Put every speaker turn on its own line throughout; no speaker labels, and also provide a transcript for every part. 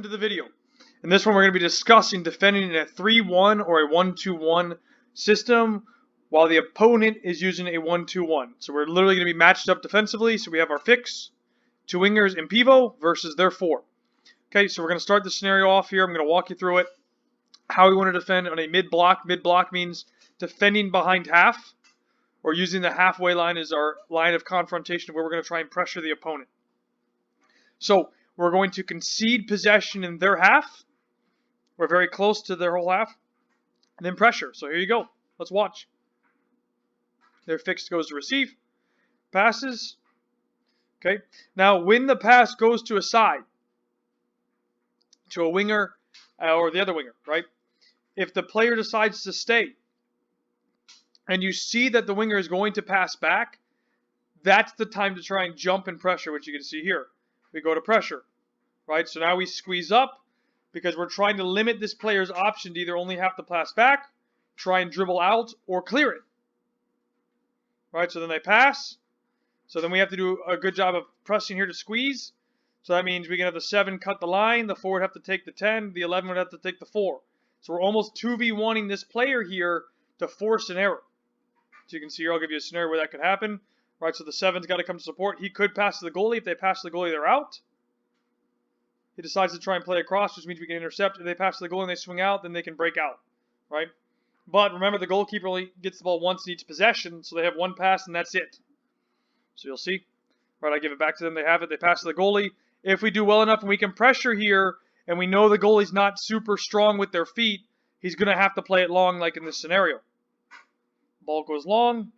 welcome to the video. In this one we're going to be discussing defending in a 3-1 or a 1-2-1 system while the opponent is using a 1-2-1. So we're literally going to be matched up defensively. So we have our fix, two wingers and pivot versus their four. Okay, so we're going to start the scenario off here. I'm going to walk you through it. How we want to defend on a mid-block. Mid-block means defending behind half, or using the halfway line as our line of confrontation where we're going to try and pressure the opponent. So we're going to concede possession in their half. We're very close to their whole half. And then pressure. So here you go. Let's watch. Their fix goes to receive. Passes. Okay. Now when the pass goes to a side, to a winger or the other winger, right? If the player decides to stay and you see that the winger is going to pass back, that's the time to try and jump and pressure, which you can see here. We go to pressure, right? So now we squeeze up because we're trying to limit this player's option to either only have to pass back, try and dribble out, or clear it. Right, so then they pass. So then we have to do a good job of pressing here to squeeze. So that means we can have the 7 cut the line, the 4 would have to take the 10, the 11 would have to take the 4. So we're almost 2v1ing this player here to force an error. So you can see here, I'll give you a scenario where that could happen. Right, so the 7's got to come to support. He could pass to the goalie. If they pass to the goalie, they're out. He decides to try and play across, which means we can intercept. If they pass to the goalie and they swing out, then they can break out. Right? But remember, the goalkeeper only gets the ball once in each possession, so they have one pass and that's it. So you'll see. Right, I give it back to them. They have it. They pass to the goalie. If we do well enough and we can pressure here, and we know the goalie's not super strong with their feet, he's going to have to play it long like in this scenario. Ball goes long,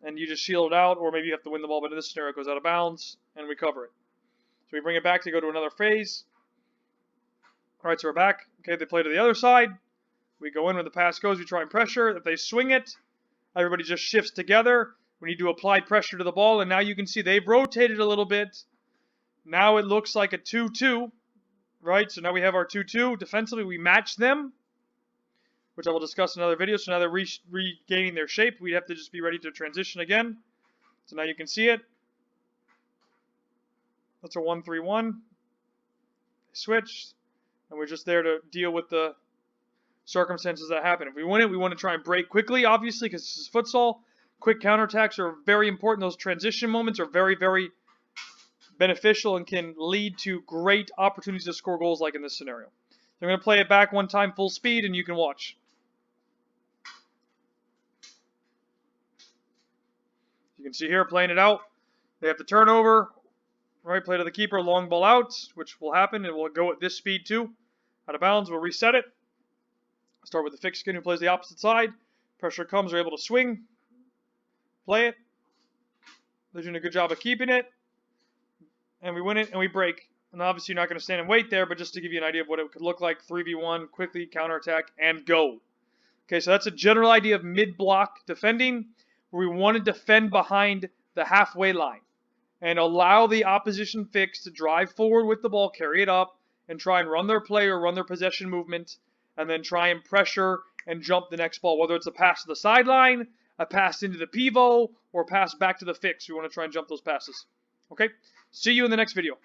and you just shield it out, or maybe you have to win the ball, but in this scenario it goes out of bounds, and recover it. So we bring it back to go to another phase. All right, so we're back. Okay, they play to the other side. We go in when the pass goes, we try and pressure. If they swing it, everybody just shifts together. We need to apply pressure to the ball, and now you can see they've rotated a little bit. Now it looks like a 2-2, right? So now we have our 2-2. Defensively, we match them, which I will discuss in another video. So now they're regaining their shape. We have to just be ready to transition again. So now you can see it. That's a 1-3-1. Switch, and we're just there to deal with the circumstances that happen. If we win it, we want to try and break quickly, obviously, because this is futsal. Quick counterattacks are very important. Those transition moments are very, very beneficial and can lead to great opportunities to score goals like in this scenario. So I'm going to play it back one time full speed, and you can watch. You can see here playing it out. They have the turnover. Right, play to the keeper, long ball out, which will happen. It will go at this speed too. Out of bounds, we'll reset it. Start with the fixed skin who plays the opposite side. Pressure comes, they're able to swing. Play it. They're doing a good job of keeping it. And we win it and we break. And obviously you're not going to stand and wait there, but just to give you an idea of what it could look like, 3v1, quickly counterattack, and go. Okay, so that's a general idea of mid-block defending, where we want to defend behind the halfway line and allow the opposition fix to drive forward with the ball, carry it up, and try and run their play or run their possession movement, and then try and pressure and jump the next ball, whether it's a pass to the sideline, a pass into the pivot, or a pass back to the fix. We want to try and jump those passes. Okay? See you in the next video.